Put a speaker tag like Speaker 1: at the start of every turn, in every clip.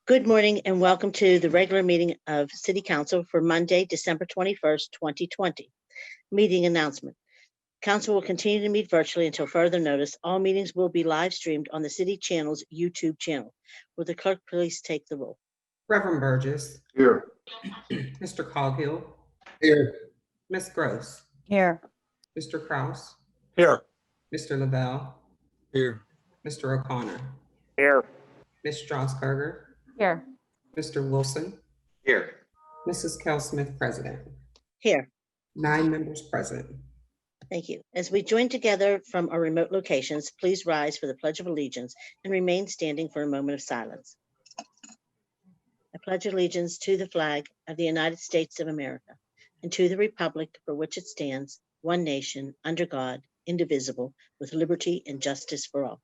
Speaker 1: Good morning and welcome to the regular meeting of City Council for Monday, December 21st, 2020. Meeting announcement. Council will continue to meet virtually until further notice. All meetings will be live streamed on the City Channel's YouTube channel. Will the clerk please take the roll?
Speaker 2: Reverend Burgess.
Speaker 3: Here.
Speaker 2: Mr. Coghill.
Speaker 3: Here.
Speaker 2: Ms. Gross.
Speaker 4: Here.
Speaker 2: Mr. Kraus.
Speaker 3: Here.
Speaker 2: Mr. Lavelle.
Speaker 3: Here.
Speaker 2: Mr. O'Connor.
Speaker 3: Here.
Speaker 2: Ms. Strasburger.
Speaker 4: Here.
Speaker 2: Mr. Wilson.
Speaker 3: Here.
Speaker 2: Mrs. Kell Smith, President.
Speaker 1: Here.
Speaker 2: 9 members present.
Speaker 1: Thank you. As we join together from our remote locations, please rise for the Pledge of Allegiance and remain standing for a moment of silence. I pledge allegiance to the flag of the United States of America and to the republic for which it stands, one nation, under God, indivisible, with liberty and justice for all.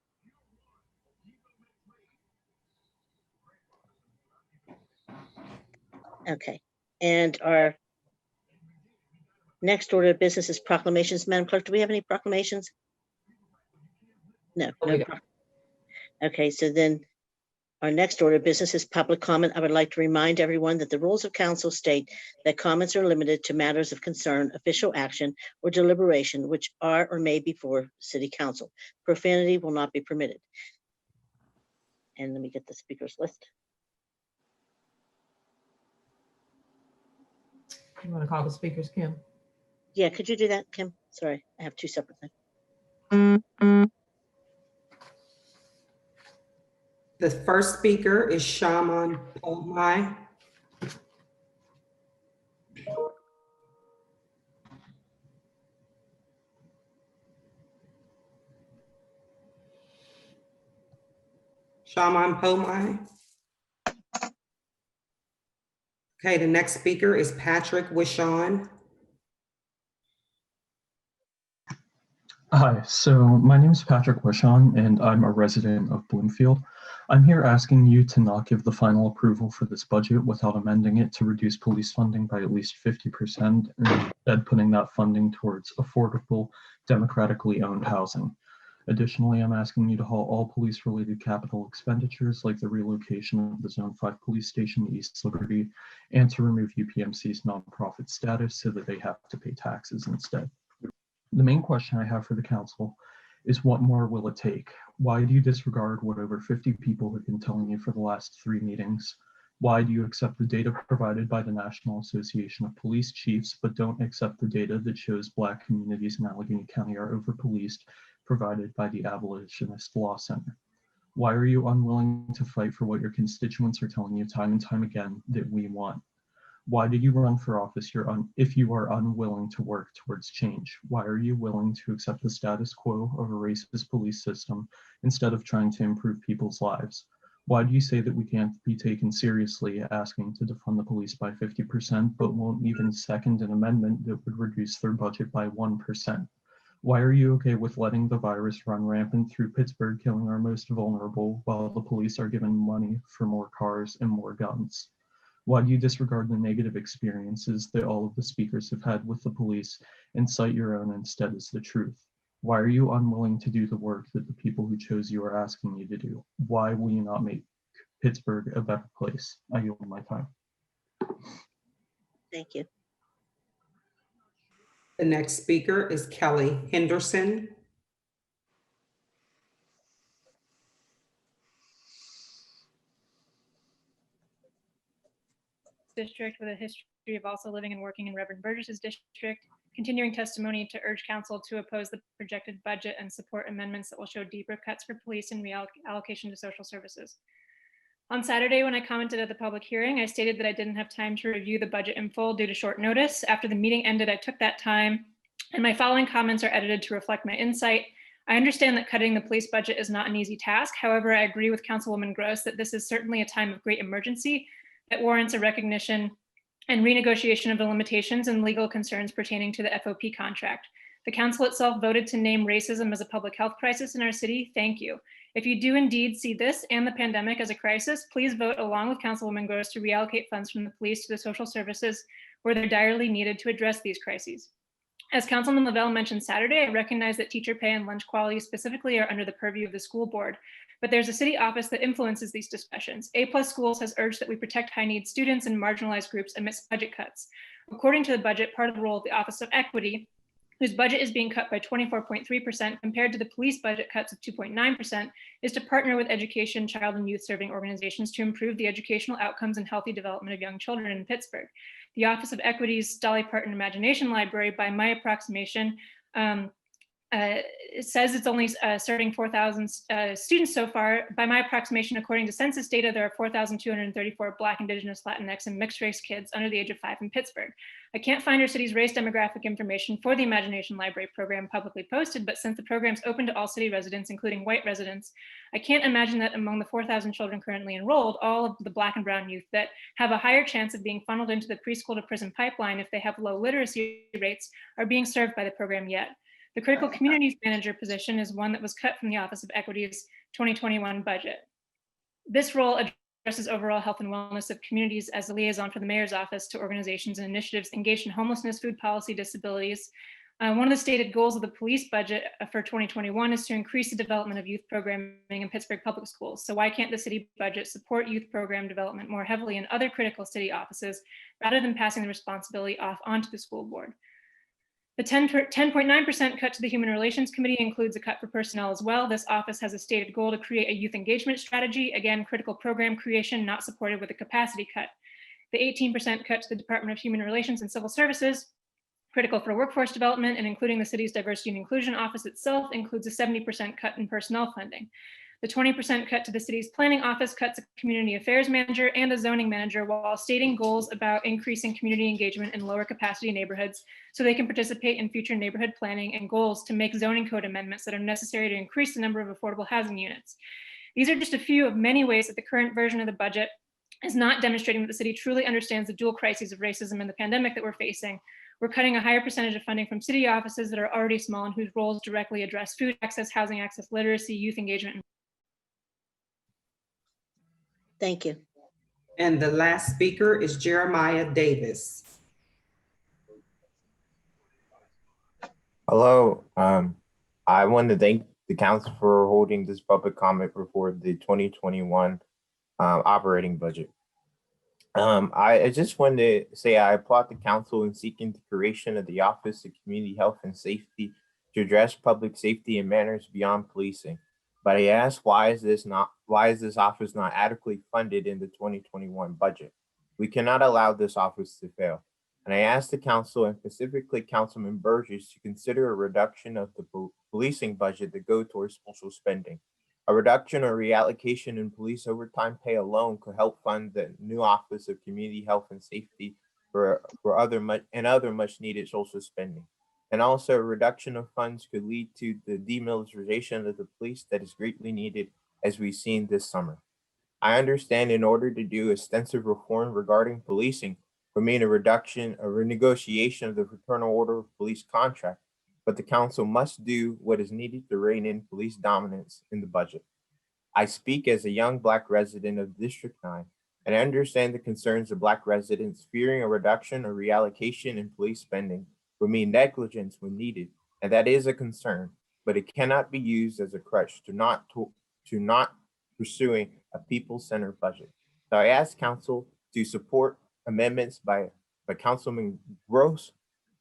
Speaker 1: Okay, and our next order of business is proclamations. Madam Clerk, do we have any proclamations? No. Okay, so then our next order of business is public comment. I would like to remind everyone that the rules of council state that comments are limited to matters of concern, official action, or deliberation, which are or may be before City Council. Profanity will not be permitted. And let me get the speakers list.
Speaker 4: You want to call the speakers, Kim?
Speaker 1: Yeah, could you do that, Kim? Sorry, I have two separate things.
Speaker 2: The first speaker is Shaman Pomai. Shaman Pomai. Okay, the next speaker is Patrick Wishon.
Speaker 5: Hi, so my name is Patrick Wishon and I'm a resident of Bloomfield. I'm here asking you to not give the final approval for this budget without amending it to reduce police funding by at least 50% and instead putting that funding towards affordable, democratically owned housing. Additionally, I'm asking you to halt all police-related capital expenditures like the relocation of the Zone 5 police station East Liberty and to remove UPMC's nonprofit status so that they have to pay taxes instead. The main question I have for the council is what more will it take? Why do you disregard what over 50 people have been telling you for the last 3 meetings? Why do you accept the data provided by the National Association of Police Chiefs, but don't accept the data that shows Black communities in Allegheny County are over-policed, provided by the Abolitionist Law Center? Why are you unwilling to fight for what your constituents are telling you time and time again that we want? Why did you run for office if you are unwilling to work towards change? Why are you willing to accept the status quo of a racist police system instead of trying to improve people's lives? Why do you say that we can't be taken seriously asking to defund the police by 50%, but won't even second an amendment that would reduce their budget by 1%? Why are you okay with letting the virus run rampant through Pittsburgh, killing our most vulnerable, while the police are given money for more cars and more guns? Why do you disregard the negative experiences that all of the speakers have had with the police and cite your own instead as the truth? Why are you unwilling to do the work that the people who chose you are asking you to do? Why will you not make Pittsburgh a better place? I yield my time.
Speaker 1: Thank you.
Speaker 2: The next speaker is Kelly Henderson.
Speaker 6: District with a history of also living and working in Reverend Burgess's district, continuing testimony to urge council to oppose the projected budget and support amendments that will show deeper cuts for police and reallocation to social services. On Saturday, when I commented at the public hearing, I stated that I didn't have time to review the budget in full due to short notice. After the meeting ended, I took that time, and my following comments are edited to reflect my insight. I understand that cutting the police budget is not an easy task. However, I agree with Councilwoman Gross that this is certainly a time of great emergency that warrants a recognition and renegotiation of the limitations and legal concerns pertaining to the FOP contract. The council itself voted to name racism as a public health crisis in our city. Thank you. If you do indeed see this and the pandemic as a crisis, please vote along with Councilwoman Gross to reallocate funds from the police to the social services where they're direly needed to address these crises. As Councilman Lavelle mentioned Saturday, I recognize that teacher pay and lunch quality specifically are under the purview of the school board, but there's a city office that influences these discussions. A+ Schools has urged that we protect high-need students and marginalized groups amidst budget cuts. According to the budget, part of the role of the Office of Equity, whose budget is being cut by 24.3% compared to the police budget cuts of 2.9%, is to partner with education, child, and youth serving organizations to improve the educational outcomes and healthy development of young children in Pittsburgh. The Office of Equity's Dolly Parton Imagination Library, by my approximation, it says it's only serving 4,000 students so far. By my approximation, according to census data, there are 4,234 Black, Indigenous, Latinx, and mixed race kids under the age of 5 in Pittsburgh. I can't find our city's race demographic information for the Imagination Library program publicly posted, but since the program's open to all city residents, including white residents, I can't imagine that among the 4,000 children currently enrolled, all of the Black and brown youth that have a higher chance of being funneled into the preschool to prison pipeline if they have low literacy rates are being served by the program yet. The critical communities manager position is one that was cut from the Office of Equity's 2021 budget. This role addresses overall health and wellness of communities as a liaison for the mayor's office to organizations and initiatives engaged in homelessness, food policy, disabilities. One of the stated goals of the police budget for 2021 is to increase the development of youth programming in Pittsburgh public schools. So why can't the city budget support youth program development more heavily in other critical city offices rather than passing the responsibility off onto the school board? The 10.9% cut to the Human Relations Committee includes a cut for personnel as well. This office has a stated goal to create a youth engagement strategy. Again, critical program creation not supported with a capacity cut. The 18% cut to the Department of Human Relations and Civil Services, critical for workforce development and including the city's diversity and inclusion office itself, includes a 70% cut in personnel funding. The 20% cut to the city's planning office cuts a community affairs manager and a zoning manager while stating goals about increasing community engagement in lower capacity neighborhoods so they can participate in future neighborhood planning and goals to make zoning code amendments that are necessary to increase the number of affordable housing units. These are just a few of many ways that the current version of the budget is not demonstrating that the city truly understands the dual crises of racism and the pandemic that we're facing. We're cutting a higher percentage of funding from city offices that are already small and whose roles directly address food access, housing access, literacy, youth engagement.
Speaker 1: Thank you.
Speaker 2: And the last speaker is Jeremiah Davis.
Speaker 7: Hello. I want to thank the council for holding this public comment before the 2021 operating budget. I just wanted to say I applaud the council in seeking the creation of the Office of Community Health and Safety to address public safety and matters beyond policing. But I ask, why is this office not adequately funded in the 2021 budget? We cannot allow this office to fail. And I ask the council, and specifically Councilman Burgess, to consider a reduction of the policing budget that go towards social spending. A reduction or reallocation in police overtime pay alone could help fund the new Office of Community Health and Safety for other much needed social spending. And also a reduction of funds could lead to the demilitarization of the police that is greatly needed, as we've seen this summer. I understand in order to do extensive reform regarding policing would mean a renegotiation of the Fraternal Order of Police contract, but the council must do what is needed to rein in police dominance in the budget. I speak as a young Black resident of District 9, and I understand the concerns of Black residents fearing a reduction or reallocation in police spending would mean negligence when needed, and that is a concern, but it cannot be used as a crutch to not pursuing a people-centered budget. So I ask council to support amendments by Councilman Gross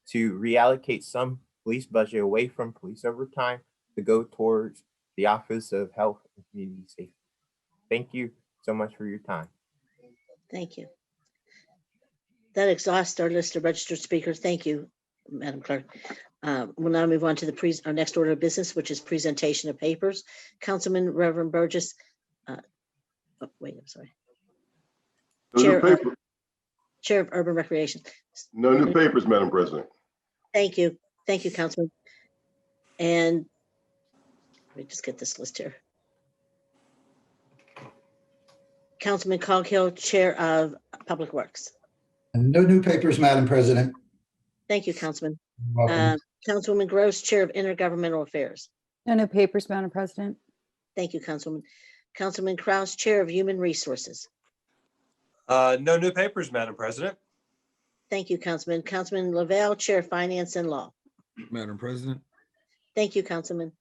Speaker 7: to reallocate some police budget away from police overtime to go towards the Office of Health and Community Safety. Thank you so much for your time.
Speaker 1: Thank you. That exhausts our list of registered speakers. Thank you, Madam Clerk. We'll now move on to our next order of business, which is presentation of papers. Councilman Reverend Burgess. Wait, I'm sorry. Chair of Urban Recreation.
Speaker 3: No new papers, Madam President.
Speaker 1: Thank you. Thank you, Councilman. And let me just get this list here. Councilman Coghill, Chair of Public Works.
Speaker 8: No new papers, Madam President.
Speaker 1: Thank you, Councilman.
Speaker 8: Welcome.
Speaker 1: Councilwoman Gross, Chair of Intergovernmental Affairs.
Speaker 9: No new papers, Madam President.
Speaker 1: Thank you, Councilwoman. Councilman Kraus, Chair of Human Resources.
Speaker 10: No new papers, Madam President.
Speaker 1: Thank you, Councilman. Councilman Lavelle, Chair of Finance and Law.
Speaker 11: Madam President.
Speaker 1: Thank you, Councilman.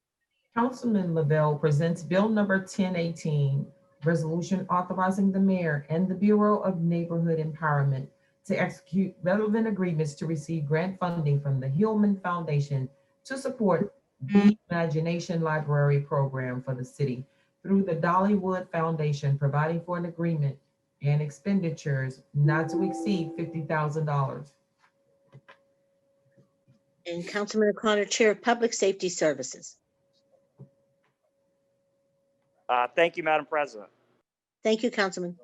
Speaker 4: Councilman Lavelle presents Bill number 1018, resolution authorizing the mayor and the Bureau of Neighborhood Empowerment to execute relevant agreements to receive grant funding from the Hillman Foundation to support the Imagination Library program for the city through the Dollywood Foundation, providing for an agreement and expenditures not to exceed $50,000.
Speaker 1: And Councilman O'Connor, Chair of Public Safety Services.
Speaker 12: Thank you, Madam President.
Speaker 1: Thank you, Councilman.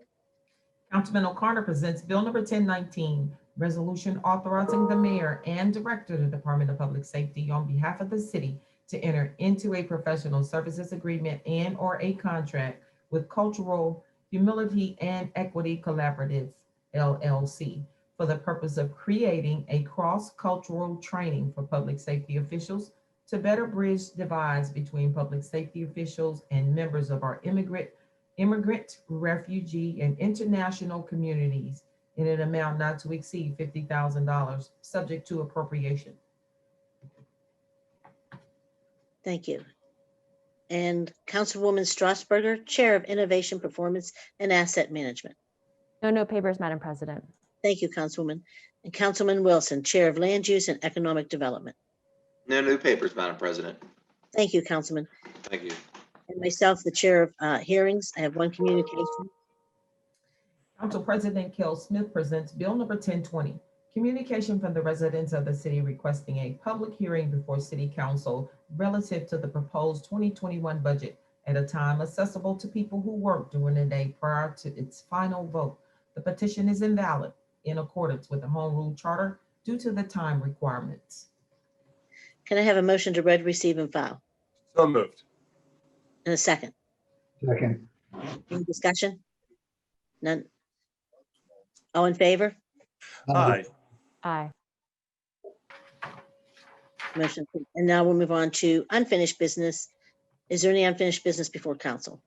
Speaker 4: Councilman O'Connor presents Bill number 1019, resolution authorizing the mayor and director of the Department of Public Safety on behalf of the city to enter into a professional services agreement and or a contract with Cultural Humility and Equity Collaborative, LLC, for the purpose of creating a cross-cultural training for public safety officials to better bridge divides between public safety officials and members of our immigrant, refugee, and international communities in an amount not to exceed $50,000, subject to appropriation.
Speaker 1: Thank you. And Councilwoman Strasburger, Chair of Innovation, Performance, and Asset Management.
Speaker 13: No new papers, Madam President.
Speaker 1: Thank you, Councilwoman. And Councilman Wilson, Chair of Land Use and Economic Development.
Speaker 10: No new papers, Madam President.
Speaker 1: Thank you, Councilman.
Speaker 10: Thank you.
Speaker 1: And myself, the Chair of Hearings. I have one communication.
Speaker 4: Council President Kell Smith presents Bill number 1020, communication from the residents of the city requesting a public hearing before City Council relative to the proposed 2021 budget at a time accessible to people who work during the day prior to its final vote. The petition is invalid in accordance with the Home Rule Charter due to the time requirements.
Speaker 1: Can I have a motion to read, receive, and file?
Speaker 10: So moved.
Speaker 1: And a second.
Speaker 8: Second.
Speaker 1: Any discussion? None. All in favor?
Speaker 10: Aye.
Speaker 13: Aye.
Speaker 1: Motion. And now we'll move on to unfinished business. Is there any unfinished business before council?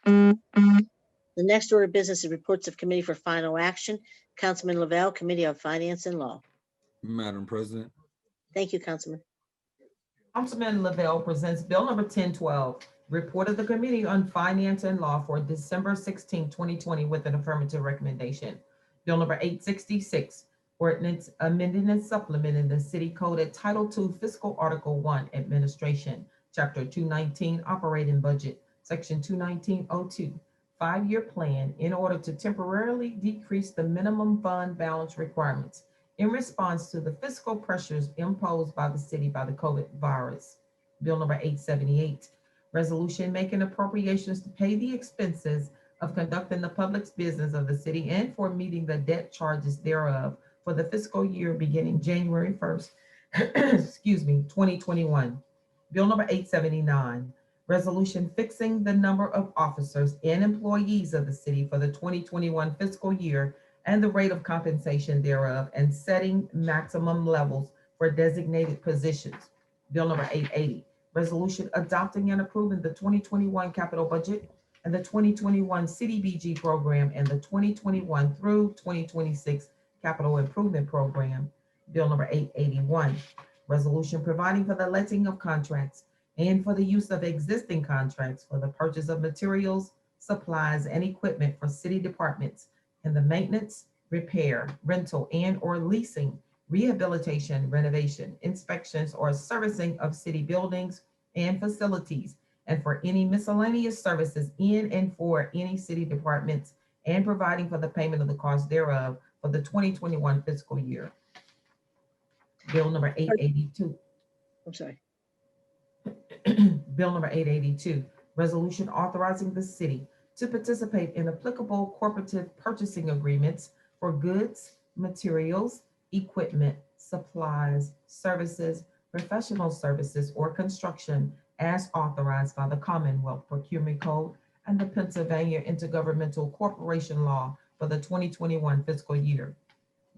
Speaker 1: The next order of business is reports of committee for final action. Councilman Lavelle, Committee on Finance and Law.
Speaker 11: Madam President.
Speaker 1: Thank you, Councilman.
Speaker 4: Councilman Lavelle presents Bill number 1012, report of the Committee on Finance and Law for December 16, 2020 with an affirmative recommendation. Bill number 866, ordinance amending and supplementing the city code at Title II, Fiscal Article 1, Administration, Chapter 219, Operating Budget, Section 219.02, 5-year plan in order to temporarily decrease the minimum fund balance requirements in response to the fiscal pressures imposed by the city by the COVID virus. Bill number 878, resolution making appropriations to pay the expenses of conducting the public business of the city and for meeting the debt charges thereof for the fiscal year beginning January 1st, 2021. Bill number 879, resolution fixing the number of officers and employees of the city for the 2021 fiscal year and the rate of compensation thereof, and setting maximum levels for designated positions. Bill number 880, resolution adopting and approving the 2021 capital budget and the 2021 CDBG program and the 2021 through 2026 capital improvement program. Bill number 881, resolution providing for the letting of contracts and for the use of existing contracts for the purchase of materials, supplies, and equipment for city departments and the maintenance, repair, rental, and or leasing, rehabilitation, renovation, inspections, or servicing of city buildings and facilities, and for any miscellaneous services in and for any city departments, and providing for the payment of the cost thereof for the 2021 fiscal year. Bill number 882.
Speaker 1: I'm sorry.
Speaker 4: Bill number 882, resolution authorizing the city to participate in applicable corporative purchasing agreements for goods, materials, equipment, supplies, services, professional services, or construction as authorized by the Commonwealth Procurement Code and the Pennsylvania Intergovernmental Corporation Law for the 2021 fiscal year.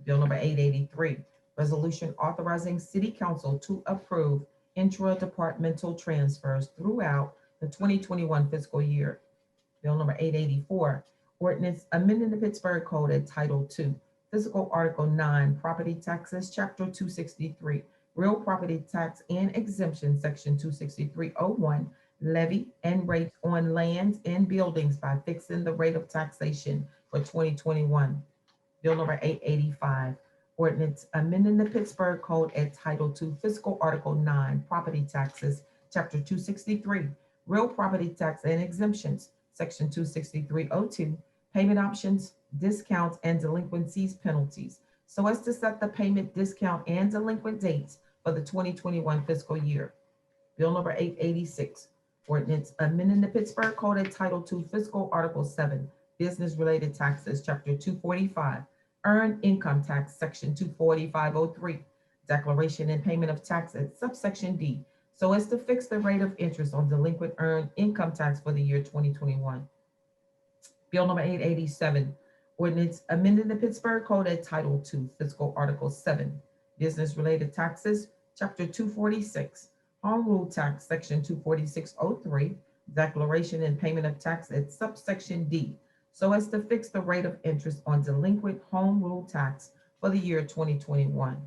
Speaker 4: Bill number 883, resolution authorizing City Council to approve intra-departmental transfers throughout the 2021 fiscal year. Bill number 884, ordinance amending the Pittsburgh Code at Title II, Fiscal Article 9, Property Taxes, Chapter 263, real property tax and exemption, section 26301, levy and rates on lands and buildings by fixing the rate of taxation for 2021. Bill number 885, ordinance amending the Pittsburgh Code at Title II, Fiscal Article 9, property taxes, Chapter 263, real property tax and exemptions, Section 26302, payment options, discounts, and delinquencies penalties, so as to set the payment, discount, and delinquent dates for the 2021 fiscal year. Bill number 886, ordinance amending the Pittsburgh Code at Title II, Fiscal Article 7, business-related taxes, Chapter 245, earned income tax, Section 24503, declaration and payment of taxes, subsection D, so as to fix the rate of interest on delinquent earned income tax for the year 2021. Bill number 887, ordinance amending the Pittsburgh Code at Title II, Fiscal Article 7, business-related taxes, Chapter 246, home rule tax, Section 24603, declaration and payment of tax at subsection D, so as to fix the rate of interest on delinquent home rule tax for the year 2021.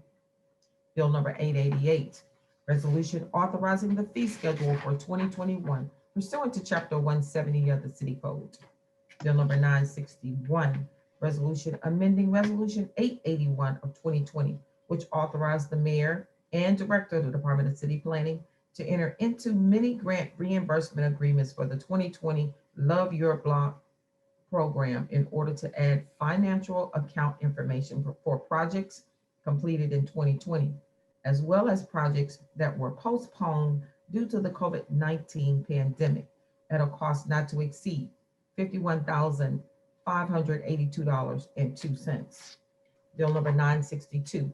Speaker 4: Bill number 888, resolution authorizing the fee schedule for 2021 pursuant to Chapter 170 of the City Code. Bill number 961, resolution amending Resolution 881 of 2020, which authorized the mayor and director of the Department of City Planning to enter into mini grant reimbursement agreements for the 2020 Love Your Block program in order to add financial account information for projects completed in 2020, as well as projects that were postponed due to the COVID-19 pandemic at a cost not to exceed $51,582.02. Bill number 962,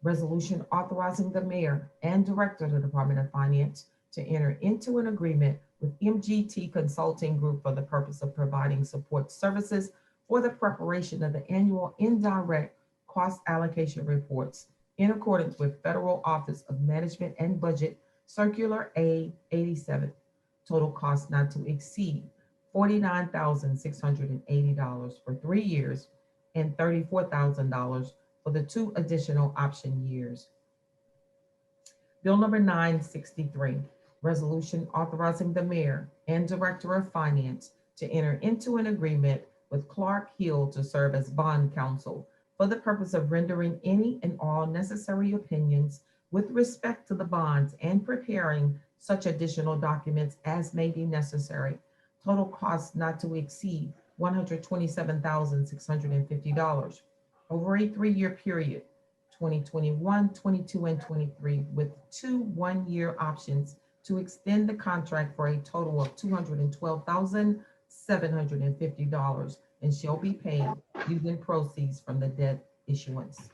Speaker 4: resolution authorizing the mayor and director of the Department of Finance to enter into an agreement with MGT Consulting Group for the purpose of providing support services for the preparation of the annual indirect cost allocation reports in accordance with Federal Office of Management and Budget Circular A87. Total cost not to exceed $49,680 for 3 years and $34,000 for the 2 additional option years. Bill number 963, resolution authorizing the mayor and director of finance to enter into an agreement with Clark Hill to serve as bond counsel for the purpose of rendering any and all necessary opinions with respect to the bonds and preparing such additional documents as may be necessary. Total cost not to exceed $127,650 over a 3-year period, 2021, 22, and 23, with 2 one-year options to extend the contract for a total of $212,750 and shall be paid using proceeds from the debt issuance.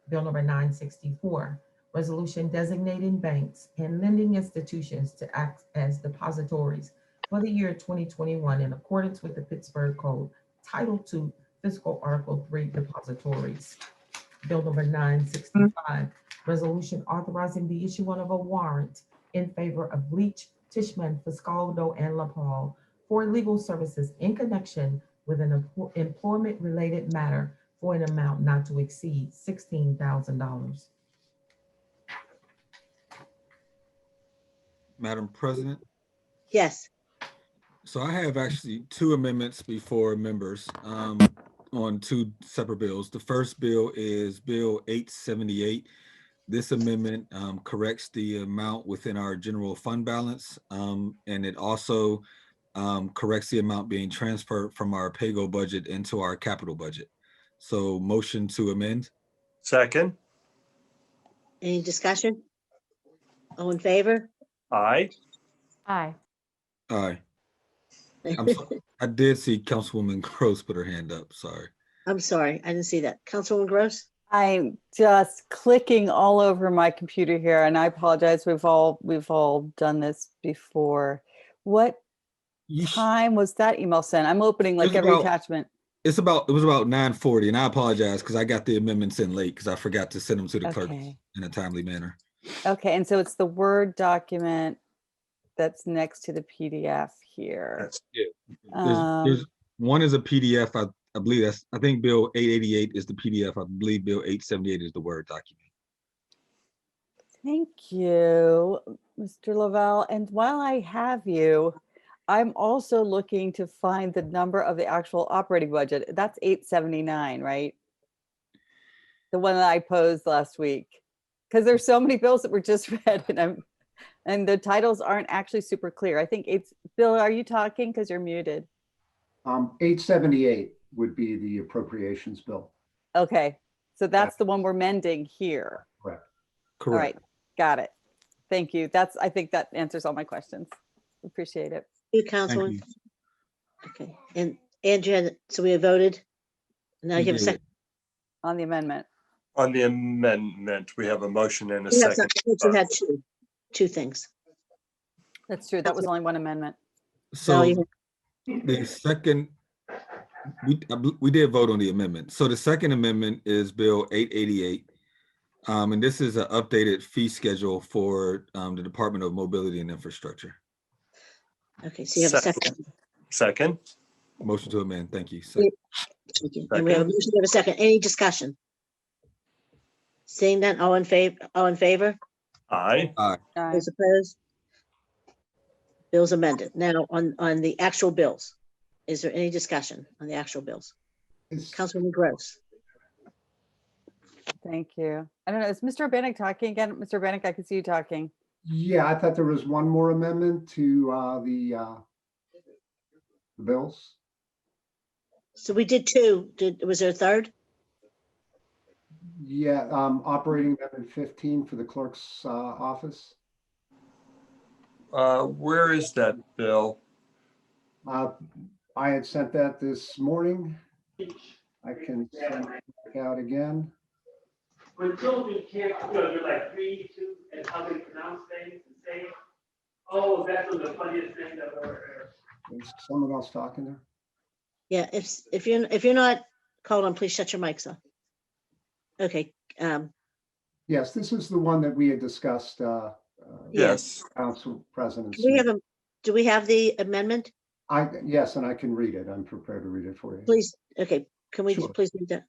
Speaker 4: Bill number 964, resolution designating banks and lending institutions to act as depositories for the year 2021 in accordance with the Pittsburgh Code, Title II, Fiscal Article 3, depositories. Bill number 965, resolution authorizing the issuance of a warrant in favor of Leach, Tishman, Fiscaldo, and LaPaul for legal services in connection with an employment-related matter for an amount not to exceed $16,000.
Speaker 11: Madam President,
Speaker 1: Yes.
Speaker 11: so I have actually 2 amendments before members on 2 separate bills. The first bill is Bill 878. This amendment corrects the amount within our general fund balance, and it also corrects the amount being transferred from our pay-go budget into our capital budget. So motion to amend.
Speaker 12: Second.
Speaker 1: Any discussion? All in favor?
Speaker 12: Aye.
Speaker 13: Aye.
Speaker 11: Aye. I did see Councilwoman Gross put her hand up, sorry.
Speaker 1: I'm sorry, I didn't see that. Councilwoman Gross?
Speaker 9: I'm just clicking all over my computer here, and I apologize. We've all done this before. What time was that email sent? I'm opening like every attachment.
Speaker 11: It was about 9:40, and I apologize because I got the amendments in late because I forgot to send them to the clerk in a timely manner.
Speaker 9: Okay, and so it's the Word document that's next to the PDF here.
Speaker 11: There's one is a PDF. I believe I think Bill 888 is the PDF. I believe Bill 878 is the Word document.
Speaker 9: Thank you, Mr. Lavelle. And while I have you, I'm also looking to find the number of the actual operating budget. That's 879, right? The one that I posed last week. Because there's so many bills that were just read and the titles aren't actually super clear. I think it's, Bill, are you talking? Because you're muted.
Speaker 8: 878 would be the appropriations bill.
Speaker 9: Okay, so that's the one we're mending here.
Speaker 8: Correct.
Speaker 9: All right, got it. Thank you. I think that answers all my questions. Appreciate it.
Speaker 1: You, Councilman. Okay, and Andrea, so we have voted. Now you have a second.
Speaker 9: On the amendment.
Speaker 10: On the amendment, we have a motion and a
Speaker 1: You have
Speaker 10: second.
Speaker 1: some- you had two things.
Speaker 9: That's true. That was only one amendment.
Speaker 11: So
Speaker 1: you-
Speaker 11: the second, we did vote on the amendment. So the second amendment is Bill 888. And this is an updated fee schedule for the Department of Mobility and Infrastructure.
Speaker 1: Okay, so you have a second.
Speaker 10: Second.
Speaker 11: Motion to amend. Thank you. Second.
Speaker 1: Thank you. And we have a motion, we have a second. Any discussion? Seeing none, all in favor?
Speaker 10: Aye.
Speaker 1: Those opposed? Bills amended. Now, on the actual bills, is there any discussion on the actual bills? Councilwoman Gross.
Speaker 9: Thank you. I don't know, is Mr. Urbanek talking again? Mr. Urbanek, I can see you talking.
Speaker 14: Yeah, I thought there was one more amendment to the bills.
Speaker 1: So we did two. Was there a third?
Speaker 14: Yeah, operating amendment 15 for the clerk's office.
Speaker 10: Where is that bill?
Speaker 14: I had sent that this morning. I can send it out again.
Speaker 15: When children can't, they're like 3, 2, and how they pronounce things and say, oh, that's one of the funniest things I've ever heard.
Speaker 14: Is someone else talking there?
Speaker 1: Yeah, if you're not called on, please shut your mics off. Okay.
Speaker 14: Yes, this is the one that we had discussed.
Speaker 10: Yes.
Speaker 14: Council President.
Speaker 1: Do we have the amendment?
Speaker 14: Yes, and I can read it. I'm prepared to read it for you.
Speaker 1: Please. Okay. Can we
Speaker 14: Sure.
Speaker 1: please read that?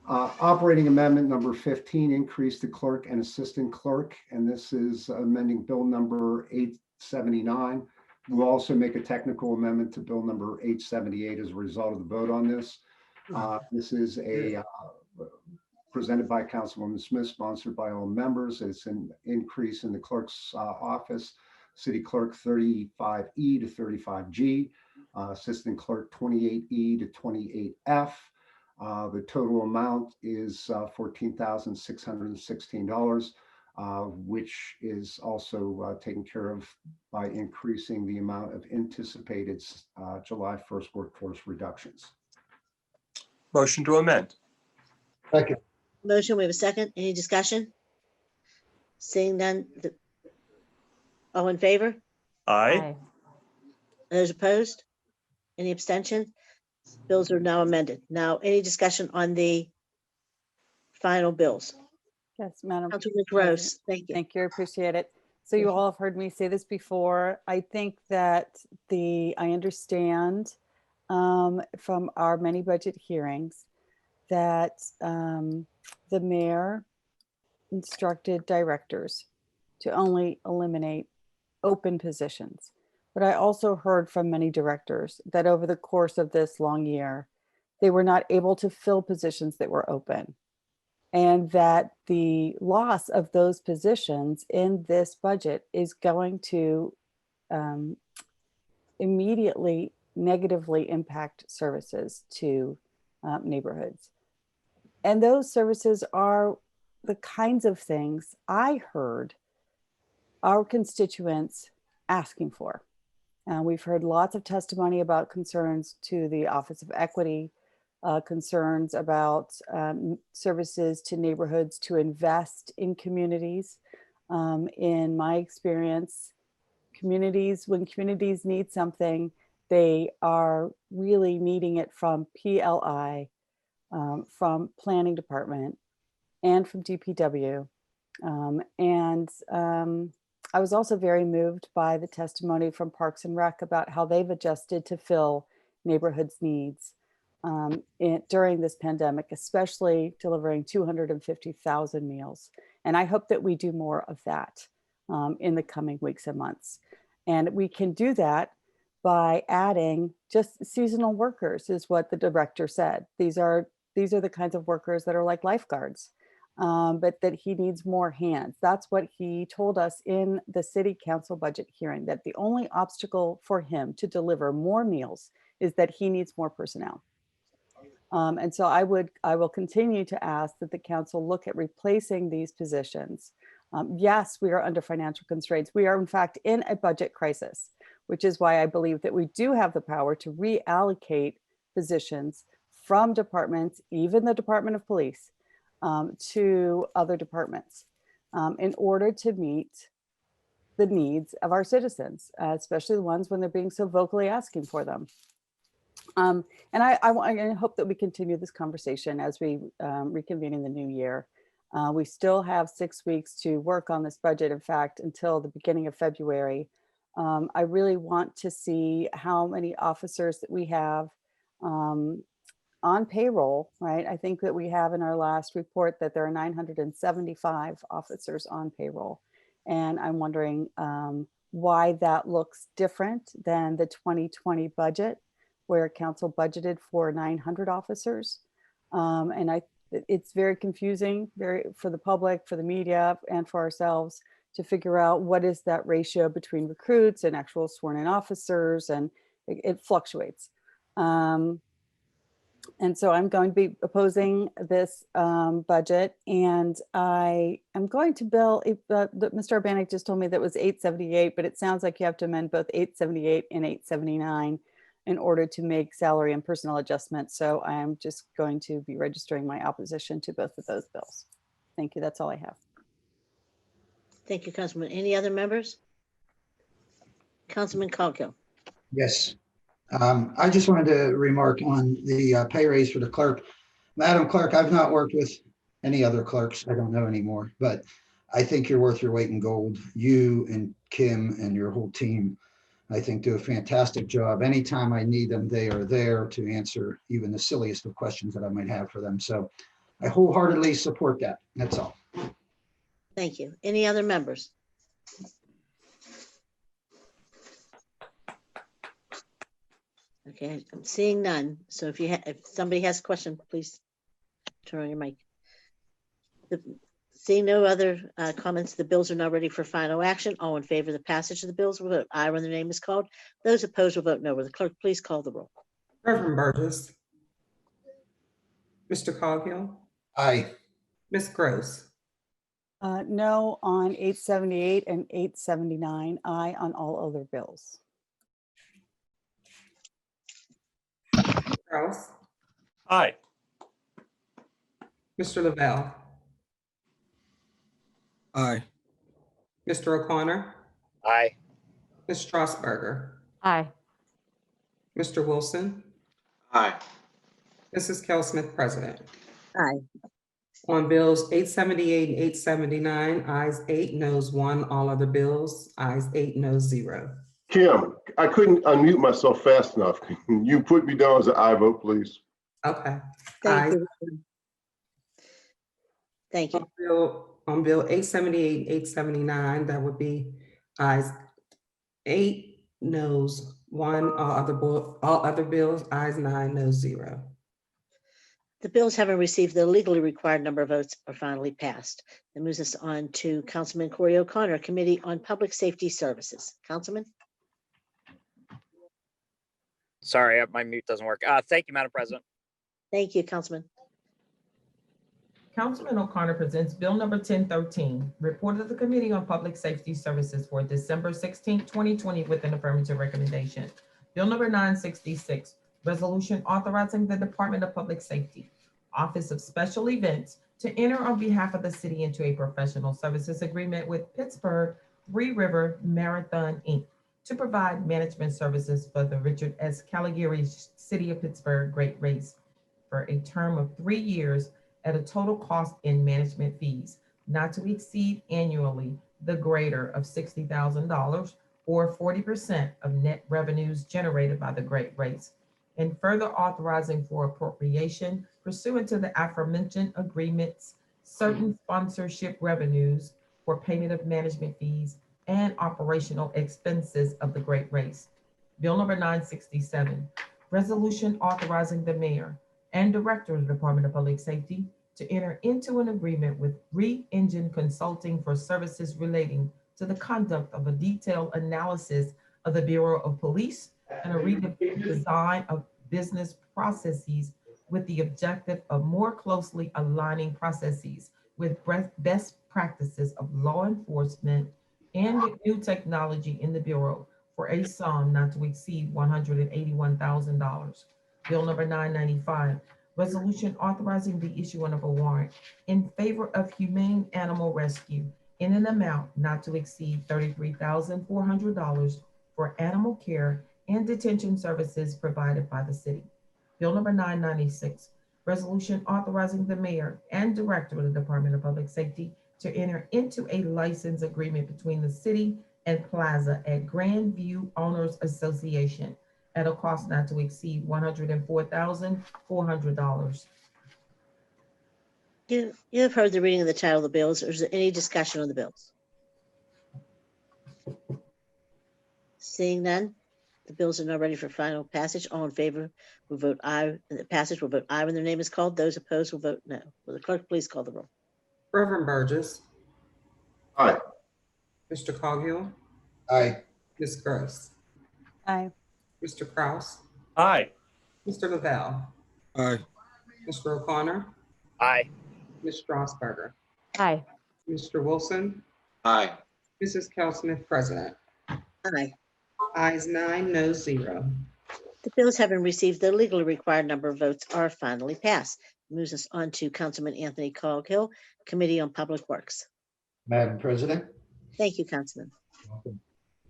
Speaker 14: Operating amendment number 15, increase the clerk and assistant clerk, and this is amending bill number 879. We'll also make a technical amendment to bill number 878 as a result of the vote on this. This is a presented by Councilwoman Smith, sponsored by all members. It's an increase in the clerk's office, city clerk 35E to 35G, assistant clerk 28E to 28F. The total amount is $14,616, which is also taken care of by increasing the amount of anticipated July 1st workforce reductions.
Speaker 10: Motion to amend.
Speaker 14: Second.
Speaker 1: Motion, we have a second. Any discussion? Seeing none, all in favor?
Speaker 10: Aye.
Speaker 1: Those opposed? Any abstention? Bills are now amended. Now, any discussion on the final bills?
Speaker 9: Yes, Madam
Speaker 1: Councilwoman Gross, thank you.
Speaker 9: Thank you, I appreciate it. So you all have heard me say this before. I think that I understand from our many budget hearings that the mayor instructed directors to only eliminate open positions. But I also heard from many directors that over the course of this long year, they were not able to fill positions that were open. And that the loss of those positions in this budget is going to immediately negatively impact services to neighborhoods. And those services are the kinds of things I heard our constituents asking for. We've heard lots of testimony about concerns to the Office of Equity, concerns about services to neighborhoods to invest in communities. In my experience, when communities need something, they are really needing it from PLI, from Planning Department, and from DPW. I was also very moved by the testimony from Parks and Rec about how they've adjusted to fill neighborhoods' needs during this pandemic, especially delivering 250,000 meals And I hope that we do more of that in the coming weeks and months. And we can do that by adding just seasonal workers, is what the director said. These are the kinds of workers that are like lifeguards, but that he needs more hands. That's what he told us in the city council budget hearing, that the only obstacle for him to deliver more meals is that he needs more personnel. And so I will continue to ask that the council look at replacing these positions. Yes, we are under financial constraints. We are in fact in a budget crisis, which is why I believe that we do have the power to reallocate positions from departments, even the Department of Police, to other departments in order to meet the needs of our citizens, especially the ones when they're being so vocally asking for them. And I hope that we continue this conversation as we reconvene in the new year. We still have 6 weeks to work on this budget, in fact, until the beginning of February. I really want to see how many officers that we have on payroll, right? I think that we have in our last report that there are 975 officers on payroll. And I'm wondering why that looks different than the 2020 budget, where council budgeted for 900 officers. And it's very confusing for the public, for the media, and for ourselves to figure out what is that ratio between recruits and actual sworn in officers, and it fluctuates. And so I'm going to be opposing this budget, and I am going to bill, Mr. Urbanek just told me that was 878, but it sounds like you have to amend both 878 and 879 in order to make salary and personnel adjustments. So I'm just going to be registering my opposition to both of those bills. Thank you. That's all I have.
Speaker 1: Thank you, Councilman. Any other members? Councilman Coghill.
Speaker 16: Yes. I just wanted to remark on the pay raise for the clerk. Madam Clerk, I've not worked with any other clerks. I don't know anymore, but I think you're worth your weight in gold. You and Kim and your whole team, I think, do a fantastic job. Anytime I need them, they are there to answer even the silliest of questions that I might have for them. So I wholeheartedly support that. That's all.
Speaker 1: Thank you. Any other members? Okay, I'm seeing none. So if somebody has a question, please turn on your mic. Seeing no other comments, the bills are now ready for final action. All in favor of the passage of the bills will vote aye when their name is called. Those opposed will vote no. Will the clerk please call the roll?
Speaker 2: Reverend Burgess. Mr. Coghill.
Speaker 16: Aye.
Speaker 2: Ms. Gross.
Speaker 9: No on 878 and 879. Aye on all other bills.
Speaker 2: Charles.
Speaker 10: Aye.
Speaker 2: Mr. Lavelle.
Speaker 11: Aye.
Speaker 2: Mr. O'Connor.
Speaker 12: Aye.
Speaker 2: Ms. Strasburger.
Speaker 13: Aye.
Speaker 2: Mr. Wilson.
Speaker 10: Aye.
Speaker 2: Mrs. Kell Smith, President.
Speaker 1: Aye.
Speaker 2: On bills 878 and 879, ayes 8, noes 1. All other bills, ayes 8, noes 0.
Speaker 3: Kim, I couldn't unmute myself fast enough. Can you put me down as an aye vote, please?
Speaker 2: Okay.
Speaker 1: Thank you. Thank you.
Speaker 2: On bill 878 and 879, that would be ayes 8, noes 1. All other bills, ayes 9, noes 0.
Speaker 1: The bills having received the legally required number of votes are finally passed. That moves us on to Councilman Corey O'Connor, Committee on Public Safety Services. Councilman?
Speaker 12: Sorry, my mute doesn't work. Thank you, Madam President.
Speaker 1: Thank you, Councilman.
Speaker 4: Councilman O'Connor presents Bill number 1013, report of the Committee on Public Safety Services for December 16, 2020 with an affirmative recommendation. Bill number 966, resolution authorizing the Department of Public Safety, Office of Special Events to enter on behalf of the city into a professional services agreement with Pittsburgh Three River Marathon, Inc. to provide management services for the Richard S. Caligari City of Pittsburgh Great Race for a term of 3 years at a total cost in management fees not to exceed annually the greater of $60,000 or 40% of net revenues generated by the Great Race, and further authorizing for appropriation pursuant to the aforementioned agreements certain sponsorship revenues for payment of management fees and operational expenses of the Great Race. Bill number 967, resolution authorizing the mayor and director of the Department of Public Safety to enter into an agreement with Re-Engine Consulting for services relating to the conduct of a detailed analysis of the Bureau of Police and a redesign of business processes with the objective of more closely aligning processes with best practices of law enforcement and with new technology in the Bureau for a sum not to exceed $181,000. Bill number 995, resolution authorizing the issuance of a warrant in favor of Humane Animal Rescue in an amount not to exceed $33,400 for animal care and detention services provided by the city. Bill number 996, resolution authorizing the mayor and director of the Department of Public Safety to enter into a license agreement between the city and Plaza at Grandview Owners Association at a cost not to exceed $104,400.
Speaker 1: You have heard the reading of the title of the bills. Is there any discussion on the bills? Seeing none, the bills are now ready for final passage. All in favor will vote aye. The passage will vote aye when their name is called. Those opposed will vote no. Will the clerk please call the roll?
Speaker 2: Reverend Burgess,
Speaker 3: Aye.
Speaker 2: Mr. Coghill,
Speaker 16: Aye.
Speaker 2: Ms. Gross,
Speaker 9: Aye.
Speaker 2: Mr. Kraus,
Speaker 10: Aye.
Speaker 2: Mr. Lavelle,
Speaker 11: Aye.
Speaker 2: Mr. O'Connor,
Speaker 12: Aye.
Speaker 2: Ms. Strasburger,
Speaker 13: Aye.
Speaker 2: Mr. Wilson,
Speaker 10: Aye.
Speaker 2: Mrs. Cal Smith, President.
Speaker 1: Aye.
Speaker 2: Ayes 9, no 0.
Speaker 1: The bills having received the legally required number of votes are finally passed. Moves us on to Councilman Anthony Coghill, Committee on Public Works.
Speaker 16: Madam President.
Speaker 1: Thank you, Councilman.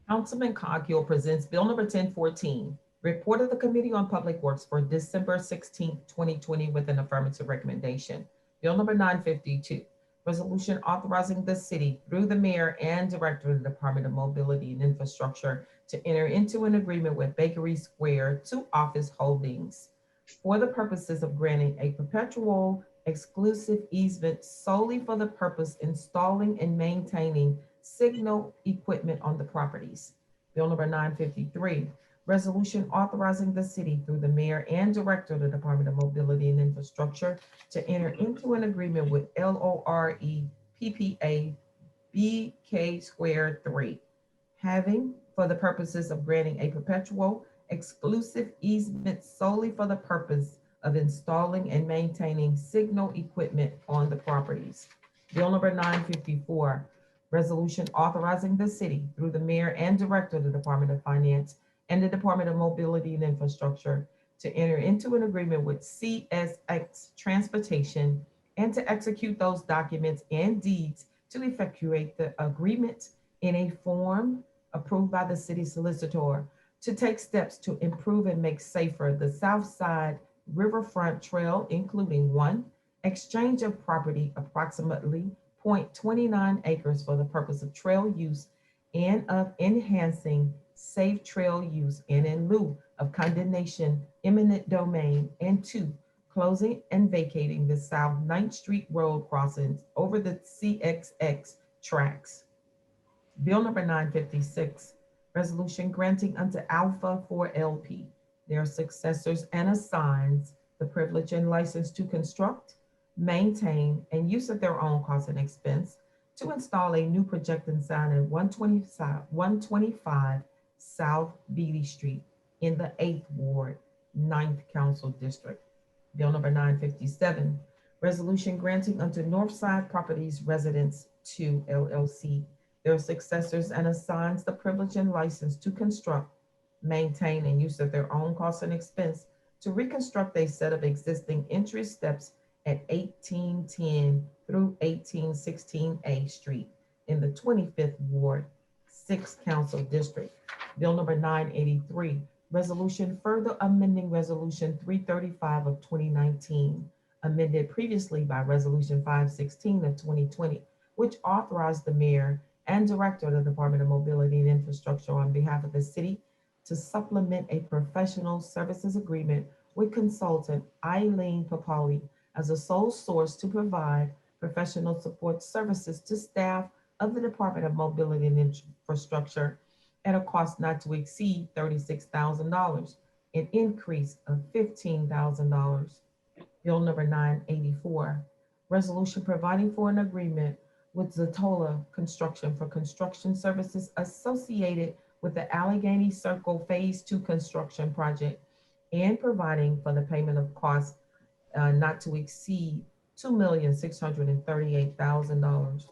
Speaker 4: Councilman Coghill presents Bill number 1014, report of the Committee on Public Works for December 16, 2020 with an affirmative recommendation. Bill number 952, resolution authorizing the city through the mayor and director of the Department of Mobility and Infrastructure to enter into an agreement with Bakery Square 2 Office Holdings for the purposes of granting a perpetual exclusive easement solely for the purpose installing and maintaining signal equipment on the properties. Bill number 953, resolution authorizing the city through the mayor and director of the Department of Mobility and Infrastructure to enter into an agreement with LORE PPA BK Square 3, having for the purposes of granting a perpetual exclusive easement solely for the purpose of installing and maintaining signal equipment on the properties. Bill number 954, resolution authorizing the city through the mayor and director of the Department of Finance and the Department of Mobility and Infrastructure to enter into an agreement with CSX Transportation and to execute those documents and deeds to effectuate the agreement in a form approved by the city solicitor to take steps to improve and make safer the South Side Riverfront Trail, including 1, exchange of property approximately 0.29 acres for the purpose of trail use and of enhancing safe trail use and in lieu of condemnation, eminent domain, and 2, closing and vacating the South 9th Street Road crossings over the CXX tracks. Bill number 956, resolution granting unto Alpha 4LP, their successors and assigns the privilege and license to construct, maintain, and use at their own cost and expense to install a new projecting sign at 125 South Beatty Street in the 8th Ward, 9th Council District. Bill number 957, resolution granting unto Northside Properties Residence 2 LLC, their successors and assigns the privilege and license to construct, maintain, and use at their own cost and expense to reconstruct a set of existing entry steps at 1810 through 1816 A Street in the 25th Ward, 6th Council District. Bill number 983, resolution further amending resolution 335 of 2019, amended previously by resolution 516 of 2020, which authorized the mayor and director of the Department of Mobility and Infrastructure on behalf of the city to supplement a professional services agreement with consultant Eileen Papali as a sole source to provide professional support services to staff of the Department of Mobility and Infrastructure at a cost not to exceed $36,000, an increase of $15,000. Bill number 984, resolution providing for an agreement with Zatola Construction for construction services associated with the Allegheny Circle Phase 2 construction project and providing for the payment of costs not to exceed $2,638,000.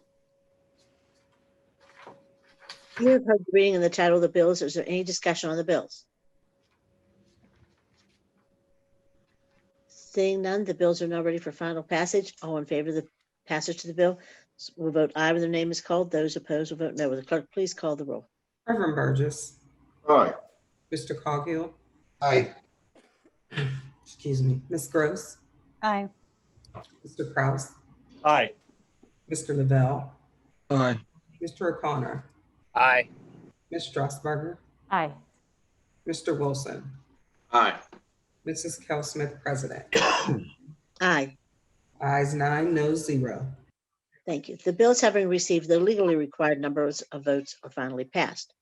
Speaker 1: You have heard the reading and the title of the bills. Is there any discussion on the bills? Seeing none, the bills are now ready for final passage. All in favor of the passage to the bill will vote aye when their name is called. Those opposed will vote no. Will the clerk please call the roll?
Speaker 2: Reverend Burgess,
Speaker 3: Aye.
Speaker 2: Mr. Coghill,
Speaker 16: Aye.
Speaker 2: excuse me, Ms. Gross,
Speaker 9: Aye.
Speaker 2: Mr. Kraus,
Speaker 10: Aye.
Speaker 2: Mr. Lavelle,
Speaker 11: Aye.
Speaker 2: Mr. O'Connor,
Speaker 12: Aye.
Speaker 2: Ms. Strasburger,
Speaker 13: Aye.
Speaker 2: Mr. Wilson,
Speaker 10: Aye.
Speaker 2: Mrs. Cal Smith, President.
Speaker 1: Aye.
Speaker 2: Ayes 9, no 0.
Speaker 1: Thank you. The bills having received the legally required numbers of votes are finally passed.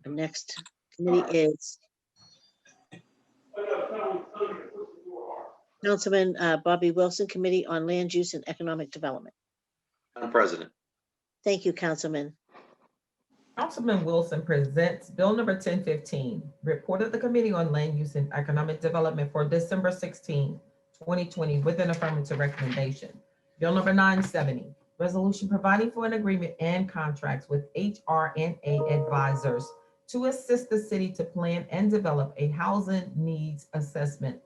Speaker 1: The next committee is Councilman Bobby Wilson, Committee on Land Use and Economic Development.
Speaker 10: Madam President.
Speaker 1: Thank you, Councilman.
Speaker 4: Councilman Wilson presents Bill number 1015, report of the Committee on Land Use and Economic Development for December 16, 2020 with an affirmative recommendation. Bill number 970, resolution providing for an agreement and contracts with HR&A advisors to assist the city to plan and develop a housing needs assessment.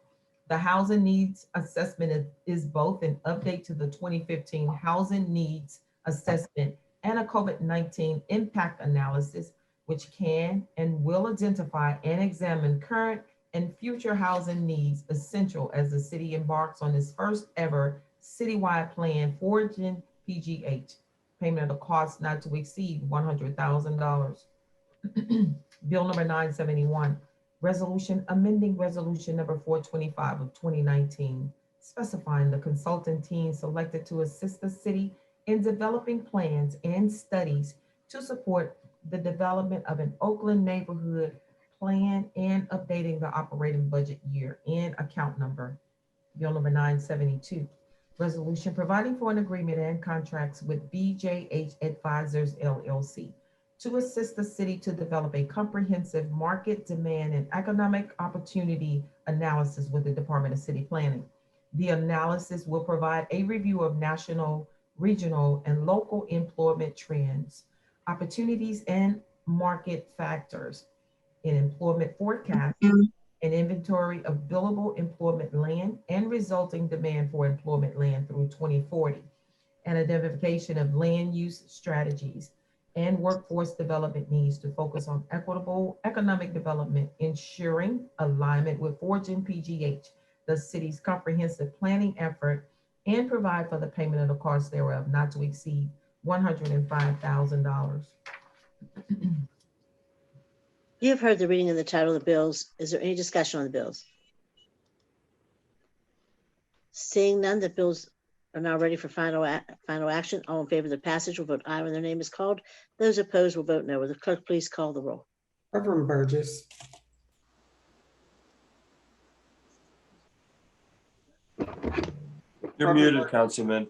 Speaker 4: The housing needs assessment is both an update to the 2015 housing needs assessment and a COVID-19 impact analysis, which can and will identify and examine current and future housing needs essential as the city embarks on its first ever citywide plan for Gen PGH. Payment of the cost not to exceed $100,000. Bill number 971, resolution amending resolution number 425 of 2019, specifying the consultant team selected to assist the city in developing plans and studies to support the development of an Oakland neighborhood plan and updating the operating budget year and account number. Bill number 972, resolution providing for an agreement and contracts with BJH Advisors LLC to assist the city to develop a comprehensive market demand and economic opportunity analysis with the Department of City Planning. The analysis will provide a review of national, regional, and local employment trends, opportunities, and market factors in employment forecast, an inventory of billable employment land and resulting demand for employment land through 2040, and identification of land use strategies and workforce development needs to focus on equitable economic development, ensuring alignment with Gen PGH, the city's comprehensive planning effort, and provide for the payment of the cost thereof not to exceed $105,000.
Speaker 1: You have heard the reading and the title of the bills. Is there any discussion on the bills? Seeing none, the bills are now ready for final action. All in favor of the passage will vote aye when their name is called. Those opposed will vote no. Will the clerk please call the roll?
Speaker 2: Reverend Burgess,
Speaker 10: You're muted, Councilman.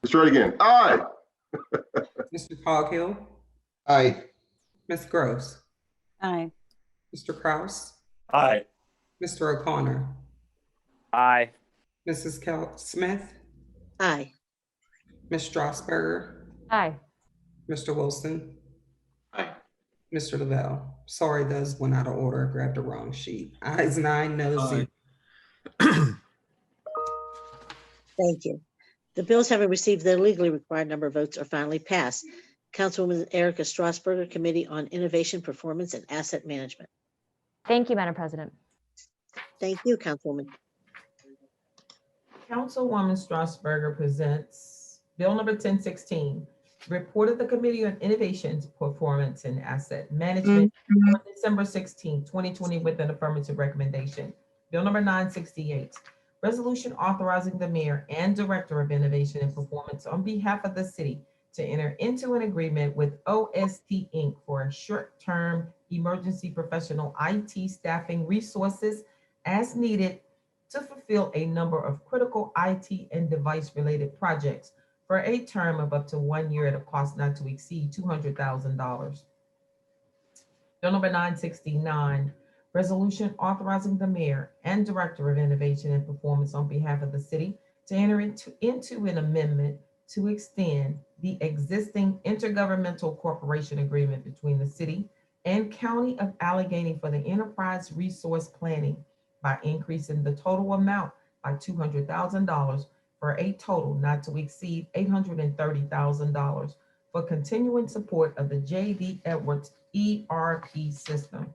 Speaker 3: Let's try it again. Aye.
Speaker 2: Mr. Coghill,
Speaker 16: Aye.
Speaker 2: Ms. Gross,
Speaker 9: Aye.
Speaker 2: Mr. Kraus,
Speaker 10: Aye.
Speaker 2: Mr. O'Connor,
Speaker 12: Aye.
Speaker 2: Mrs. Cal Smith,
Speaker 1: Aye.
Speaker 2: Ms. Strasburger,
Speaker 13: Aye.
Speaker 2: Mr. Wilson,
Speaker 10: Aye.
Speaker 2: Mr. Lavelle. Sorry, those went out of order. I grabbed the wrong sheet. Ayes 9, no 0.
Speaker 1: Thank you. The bills having received the legally required number of votes are finally passed. Councilwoman Erica Strasburger, Committee on Innovation, Performance, and Asset Management.
Speaker 13: Thank you, Madam President.
Speaker 1: Thank you, Councilwoman.
Speaker 4: Councilwoman Strasburger presents Bill number 1016, report of the Committee on Innovation, Performance, and Asset Management for December 16, 2020 with an affirmative recommendation. Bill number 968, resolution authorizing the mayor and director of innovation and performance on behalf of the city to enter into an agreement with OST Inc. for a short-term emergency professional IT staffing resources as needed to fulfill a number of critical IT and device-related projects for a term of up to 1 year at a cost not to exceed $200,000. Bill number 969, resolution authorizing the mayor and director of innovation and performance on behalf of the city to enter into an amendment to extend the existing intergovernmental cooperation agreement between the city and County of Allegheny for the enterprise resource planning by increasing the total amount by $200,000 for a total not to exceed $830,000 for continuing support of the J.D. Edwards ERP system.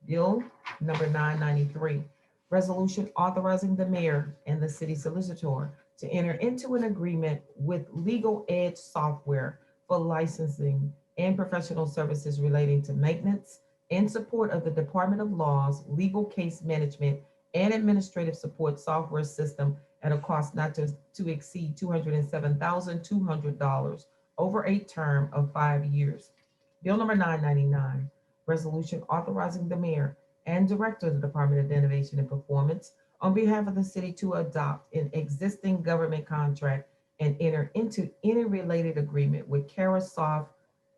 Speaker 4: Bill number 993, resolution authorizing the mayor and the city solicitor to enter into an agreement with Legal Edge Software for licensing and professional services relating to maintenance in support of the Department of Law's legal case management and administrative support software system at a cost not to exceed $207,200 over a term of 5 years. Bill number 999, resolution authorizing the mayor and director of the Department of Innovation and Performance on behalf of the city to adopt an existing government contract and enter into any related agreement with Carasoft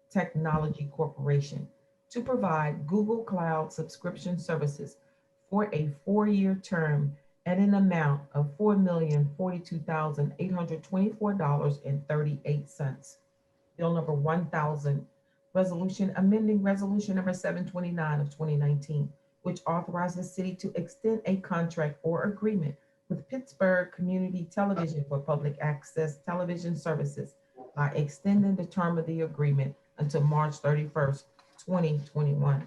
Speaker 4: Technology Corporation to provide Google Cloud subscription services for a 4-year term at an amount of $4,042,824.38. Bill number 1000, resolution amending resolution number 729 of 2019, which authorized the city to extend a contract or agreement with Pittsburgh Community Television for public access television services by extending the term of the agreement until March 31st, 2021.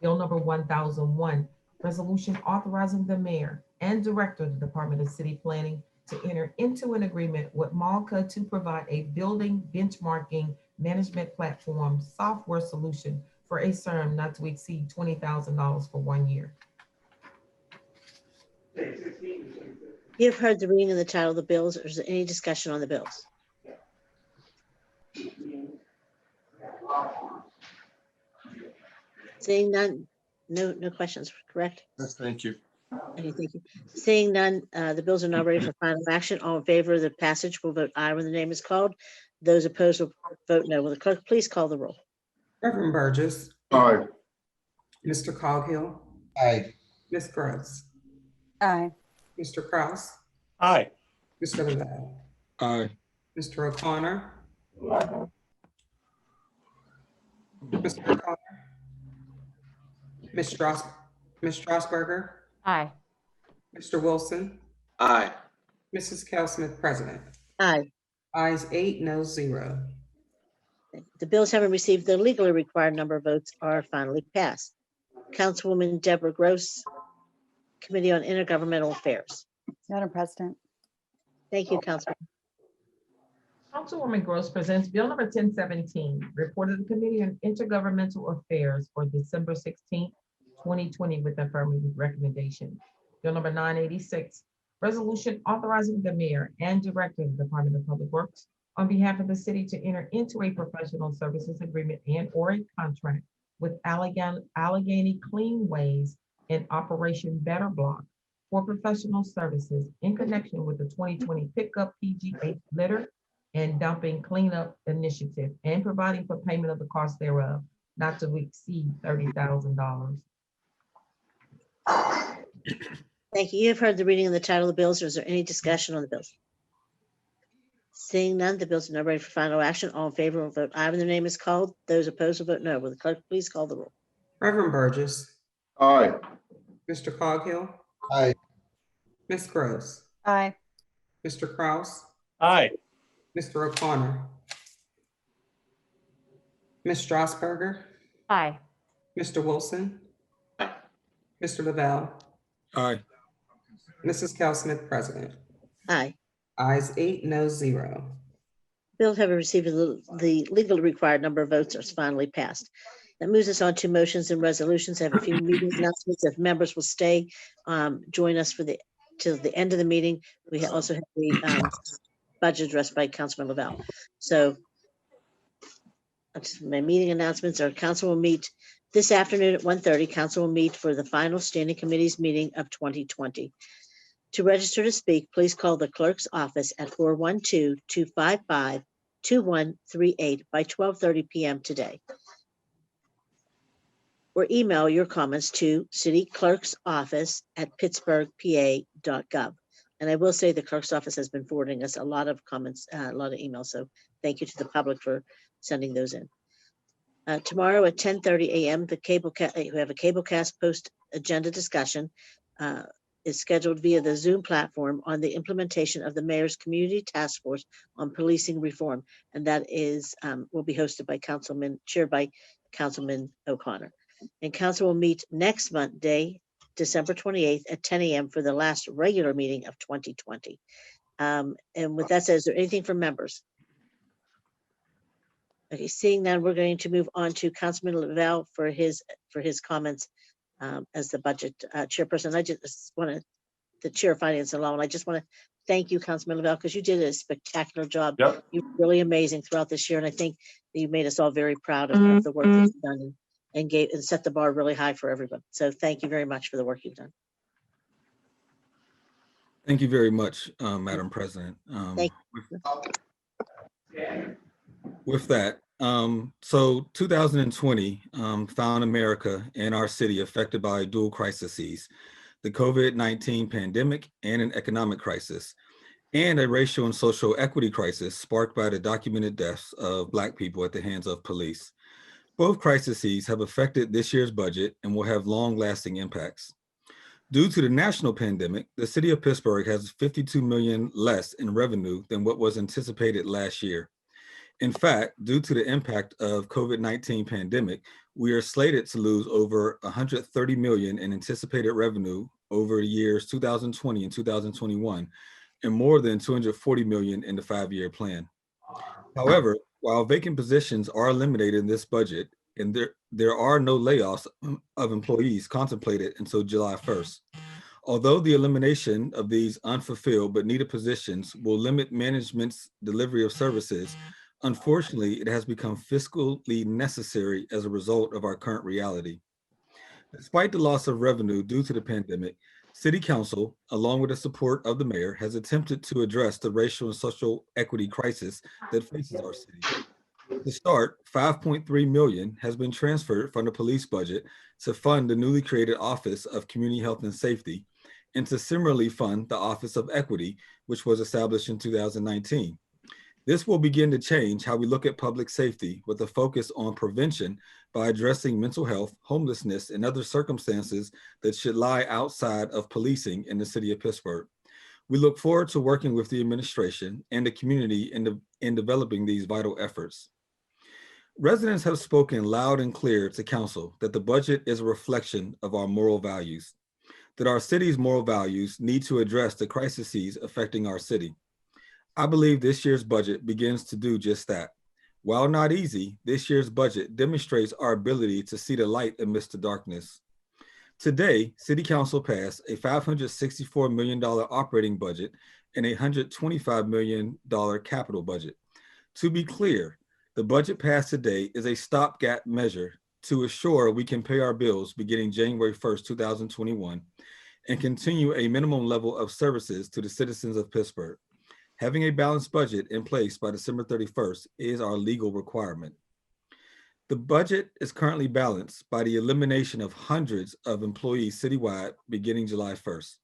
Speaker 4: Bill number 1001, resolution authorizing the mayor and director of the Department of City Planning to enter into an agreement with Malka to provide a building benchmarking management platform software solution for a term not to exceed $20,000 for 1 year.
Speaker 1: You've heard the reading of the title of the bills. Is there any discussion on the bills? Seeing none, no questions, correct?
Speaker 10: Yes, thank you.
Speaker 1: Okay, thank you. Seeing none, the bills are now ready for final action. All in favor of the passage will vote aye when the name is called. Those opposed will vote no. Will the clerk please call the roll?
Speaker 2: Reverend Burgess,
Speaker 3: Aye.
Speaker 2: Mr. Coghill,
Speaker 16: Aye.
Speaker 2: Ms. Gross,
Speaker 9: Aye.
Speaker 2: Mr. Kraus,
Speaker 12: Aye.
Speaker 2: Mr. Lavelle,
Speaker 11: Aye.
Speaker 2: Mr. O'Connor, Mr. O'Connor, Ms. Strasburger,
Speaker 13: Aye.
Speaker 2: Mr. Wilson,
Speaker 10: Aye.
Speaker 2: Mrs. Cal Smith, President.
Speaker 1: Aye.
Speaker 2: Ayes 8, no 0.
Speaker 1: The bills having received the legally required number of votes are finally passed. Councilwoman Deborah Gross, Committee on Intergovernmental Affairs.
Speaker 9: Madam President.
Speaker 1: Thank you, Councilwoman.
Speaker 4: Councilwoman Gross presents Bill number 1017, report of the Committee on Intergovernmental Affairs for December 16th, 2020 with affirmative recommendation. Bill number 986, resolution authorizing the mayor and director of the Department of Public Works on behalf of the city to enter into a professional services agreement and or a contract with Allegheny Clean Ways and Operation Better Block for professional services in connection with the 2020 pickup PGH litter and dumping cleanup initiative and providing for payment of the cost thereof, not to exceed $30,000.
Speaker 1: Thank you. You've heard the reading of the title of the bills. Is there any discussion on the bills? Seeing none, the bills are now ready for final action. All in favor will vote aye when the name is called. Those opposed will vote no. Will the clerk please call the roll?
Speaker 2: Reverend Burgess,
Speaker 3: Aye.
Speaker 2: Mr. Coghill,
Speaker 16: Aye.
Speaker 2: Ms. Gross,
Speaker 9: Aye.
Speaker 2: Mr. Kraus,
Speaker 12: Aye.
Speaker 2: Mr. O'Connor, Ms. Strasburger,
Speaker 13: Aye.
Speaker 2: Mr. Wilson,
Speaker 10: Aye.
Speaker 2: Mr. Lavelle,
Speaker 11: Aye.
Speaker 2: Mrs. Cal Smith, President.
Speaker 1: Aye.
Speaker 2: Ayes 8, no 0.
Speaker 1: Bills having received the legally required number of votes are finally passed. That moves us on to motions and resolutions. I have a few meeting announcements. If members will stay, join us for till the end of the meeting. We also have the budget addressed by Councilman Lavelle. So that's my meeting announcements. Our council will meet this afternoon at 1:30. Council will meet for the final standing committees meeting of 2020. To register to speak, please call the clerk's office at 412-255-2138 by 12:30 p.m. today. Or email your comments to cityclerksoffice@pittsburghpa.gov. And I will say the clerk's office has been forwarding us a lot of comments, a lot of emails. So thank you to the public for sending those in. Tomorrow at 10:30 a.m., we have a Cablecast post-agenda discussion is scheduled via the Zoom platform on the implementation of the Mayor's Community Task Force on Policing Reform. And that is will be hosted by chaired by Councilman O'Connor. And council will meet next Monday, December 28th at 10 a.m. for the last regular meeting of 2020. And with that said, is there anything from members? Okay, seeing none, we're going to move on to Councilman Lavelle for his comments as the budget chairperson. I just want the chair of finance alone. I just want to thank you, Councilman Lavelle, because you did a spectacular job.
Speaker 10: Yep.
Speaker 1: You were really amazing throughout this year, and I think that you made us all very proud of the work that you've done and set the bar really high for everyone. So thank you very much for the work you've done.
Speaker 11: Thank you very much, Madam President.
Speaker 1: Thank
Speaker 11: With that, so 2020 found America and our city affected by dual crises, the COVID-19 pandemic and an economic crisis, and a racial and social equity crisis sparked by the documented deaths of Black people at the hands of police. Both crises have affected this year's budget and will have long-lasting impacts. Due to the national pandemic, the city of Pittsburgh has $52 million less in revenue than what was anticipated last year. In fact, due to the impact of COVID-19 pandemic, we are slated to lose over $130 million in anticipated revenue over the years 2020 and 2021, and more than $240 million in the 5-year plan. However, while vacant positions are eliminated in this budget, and there are no layoffs of employees contemplated until July 1st. Although the elimination of these unfulfilled but needed positions will limit management's delivery of services, unfortunately, it has become fiscally necessary as a result of our current reality. Despite the loss of revenue due to the pandemic, City Council, along with the support of the mayor, has attempted to address the racial and social equity crisis that faces our city. To start, $5.3 million has been transferred from the police budget to fund the newly created Office of Community Health and Safety, and to similarly fund the Office of Equity, which was established in 2019. This will begin to change how we look at public safety with a focus on prevention by addressing mental health, homelessness, and other circumstances that should lie outside of policing in the city of Pittsburgh. We look forward to working with the administration and the community in developing these vital efforts. Residents have spoken loud and clear to council that the budget is a reflection of our moral values, that our city's moral values need to address the crises affecting our city. I believe this year's budget begins to do just that. While not easy, this year's budget demonstrates our ability to see the light amidst the darkness. Today, City Council passed a $564 million operating budget and a $125 million capital budget. To be clear, the budget passed today is a stopgap measure to assure we can pay our bills beginning January 1st, 2021, and continue a minimum level of services to the citizens of Pittsburgh. Having a balanced budget in place by December 31st is our legal requirement. The budget is currently balanced by the elimination of hundreds of employees citywide beginning July 1st.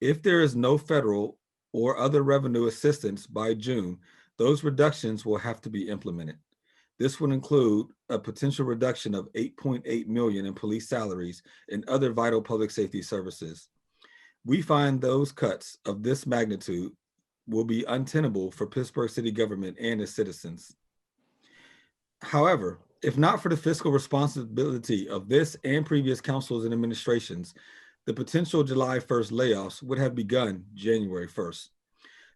Speaker 11: If there is no federal or other revenue assistance by June, those reductions will have to be implemented. This would include a potential reduction of $8.8 million in police salaries and other vital public safety services. We find those cuts of this magnitude will be untenable for Pittsburgh city government and its citizens. However, if not for the fiscal responsibility of this and previous councils and administrations, the potential July 1st layoffs would have begun January 1st.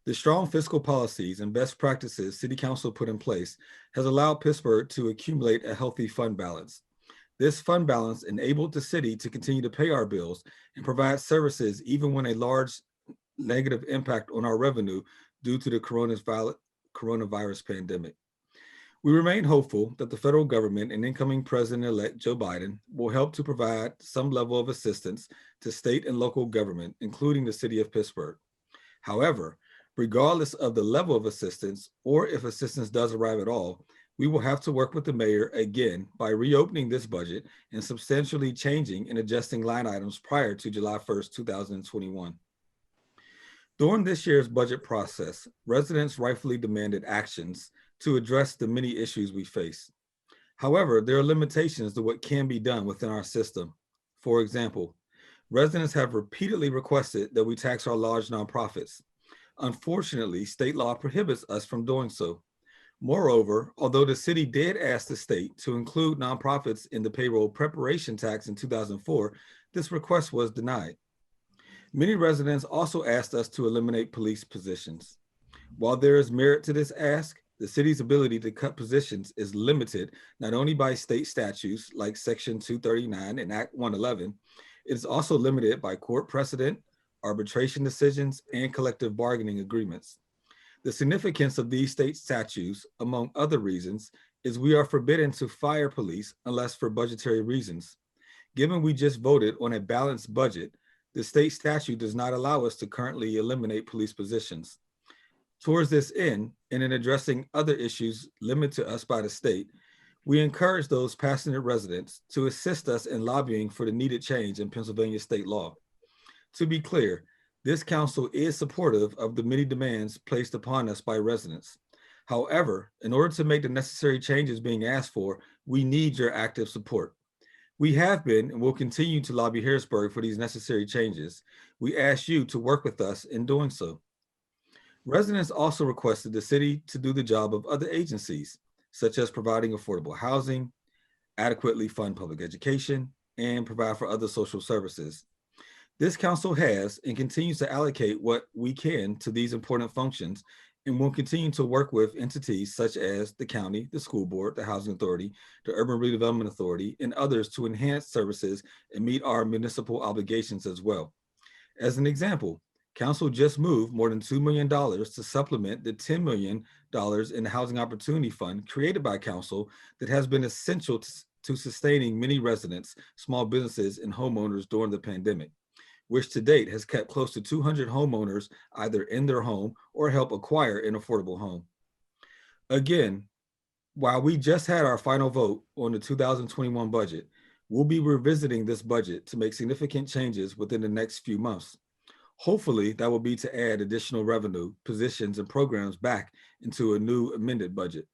Speaker 11: The strong fiscal policies and best practices City Council put in place has allowed Pittsburgh to accumulate a healthy fund balance. This fund balance enabled the city to continue to pay our bills and provide services even when a large negative impact on our revenue due to the coronavirus pandemic. We remain hopeful that the federal government and incoming President-elect Joe Biden will help to provide some level of assistance to state and local government, including the city of Pittsburgh. However, regardless of the level of assistance, or if assistance does arrive at all, we will have to work with the mayor again by reopening this budget and substantially changing and adjusting line items prior to July 1st, 2021. During this year's budget process, residents rightfully demanded actions to address the many issues we face. However, there are limitations to what can be done within our system. For example, residents have repeatedly requested that we tax our large nonprofits. Unfortunately, state law prohibits us from doing so. Moreover, although the city did ask the state to include nonprofits in the payroll preparation tax in 2004, this request was denied. Many residents also asked us to eliminate police positions. While there is merit to this ask, the city's ability to cut positions is limited not only by state statutes like Section 239 and Act 111, it is also limited by court precedent, arbitration decisions, and collective bargaining agreements. The significance of these state statutes, among other reasons, is we are forbidden to fire police unless for budgetary reasons. Given we just voted on a balanced budget, the state statute does not allow us to currently eliminate police positions. Towards this end, and in addressing other issues limited to us by the state, we encourage those passionate residents to assist us in lobbying for the needed change in Pennsylvania state law. To be clear, this council is supportive of the many demands placed upon us by residents. However, in order to make the necessary changes being asked for, we need your active support. We have been and will continue to lobby Harrisburg for these necessary changes. We ask you to work with us in doing so. Residents also requested the city to do the job of other agencies, such as providing affordable housing, adequately fund public education, and provide for other social services. This council has and continues to allocate what we can to these important functions and will continue to work with entities such as the county, the school board, the housing authority, the urban redevelopment authority, and others to enhance services and meet our municipal obligations as well. As an example, council just moved more than $2 million to supplement the $10 million in the Housing Opportunity Fund created by council that has been essential to sustaining many residents, small businesses, and homeowners during the pandemic, which to date has kept close to 200 homeowners either in their home or help acquire an affordable home. Again, while we just had our final vote on the 2021 budget, we'll be revisiting this budget to make significant changes within the next few months. Hopefully, that will be to add additional revenue, positions, and programs back into a new amended budget.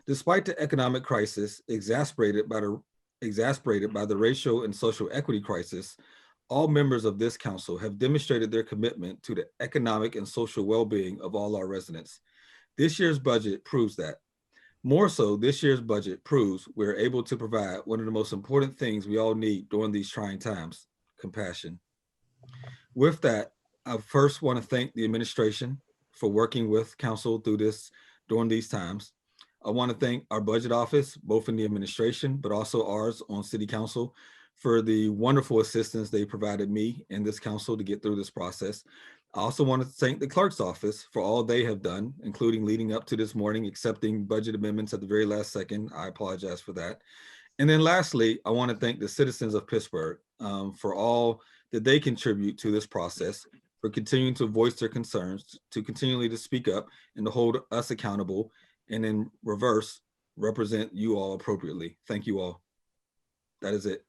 Speaker 11: Despite the economic crisis exasperated by the racial and social equity crisis, all members of this council have demonstrated their commitment to the economic and social well-being of all our residents. This year's budget proves that. More so, this year's budget proves we're able to provide one of the most important things we all need during these trying times: compassion. With that, I first want to thank the administration for working with council during these times. I want to thank our budget office, both in the administration, but also ours on city council, for the wonderful assistance they provided me and this council to get through this process. I also want to thank the clerk's office for all they have done, including leading up to this morning, accepting budget amendments at the very last second. I apologize for that. And then lastly, I want to thank the citizens of Pittsburgh for all that they contribute to this process, for continuing to voice their concerns, to continually to speak up and to hold us accountable, and in reverse, represent you all appropriately. Thank you all. That is it.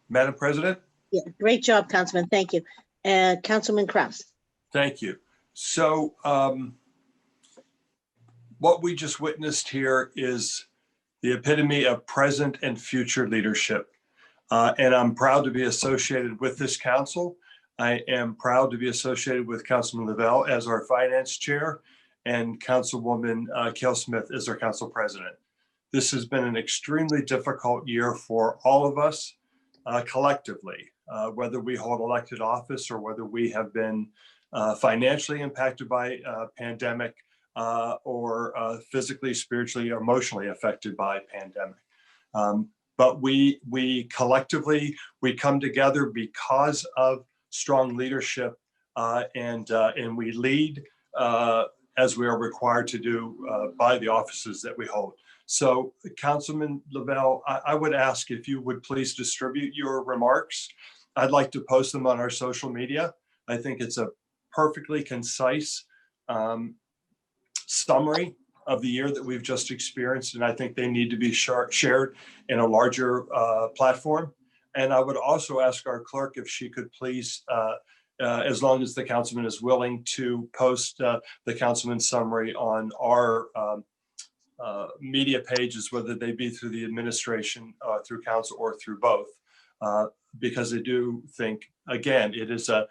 Speaker 17: Madam President?
Speaker 1: Yeah, great job, Councilman. Thank you. Councilman Kraus.
Speaker 17: Thank you. So what we just witnessed here is the epitome of present and future leadership. And I'm proud to be associated with this council. I am proud to be associated with Councilman Lavelle as our finance chair and Councilwoman Kell Smith as our council president. This has been an extremely difficult year for all of us collectively, whether we hold elected office or whether we have been financially impacted by a pandemic. or physically, spiritually, or emotionally affected by pandemic. But we collectively, we come together because of strong leadership, and we lead as we are required to do by the offices that we hold. So Councilman Lavelle, I would ask if you would please distribute your remarks. I'd like to post them on our social media. I think it's a perfectly concise summary of the year that we've just experienced, and I think they need to be shared in a larger platform. And I would also ask our clerk if she could please, as long as the councilman is willing, to post the councilman's summary on our media pages, whether they be through the administration, through council, or through both. Because I do think, again, it's a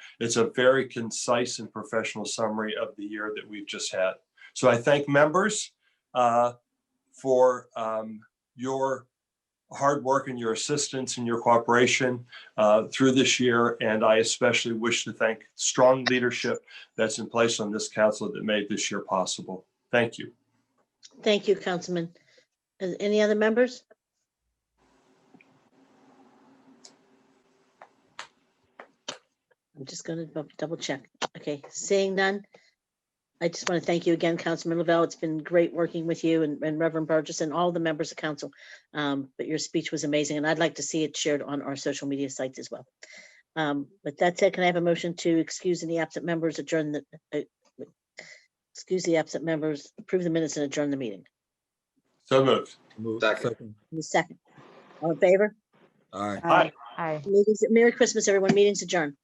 Speaker 17: very concise and professional summary of the year that we've just had. So I thank members for your hard work and your assistance and your cooperation through this year. And I especially wish to thank strong leadership that's in place on this council that made this year possible. Thank you.
Speaker 1: Thank you, Councilman. Any other members? I'm just going to double check. Okay, seeing none. I just want to thank you again, Councilman Lavelle. It's been great working with you and Reverend Burgess and all the members of council. But your speech was amazing, and I'd like to see it shared on our social media sites as well. With that said, can I have a motion to excuse any absent members, adjourn the, excuse the absent members, approve the minutes and adjourn the meeting?
Speaker 17: So moved.
Speaker 10: Second.
Speaker 1: The second. All in favor?
Speaker 11: Aye.
Speaker 17: Aye.
Speaker 13: Aye.
Speaker 1: Merry Christmas, everyone. Meeting's adjourned.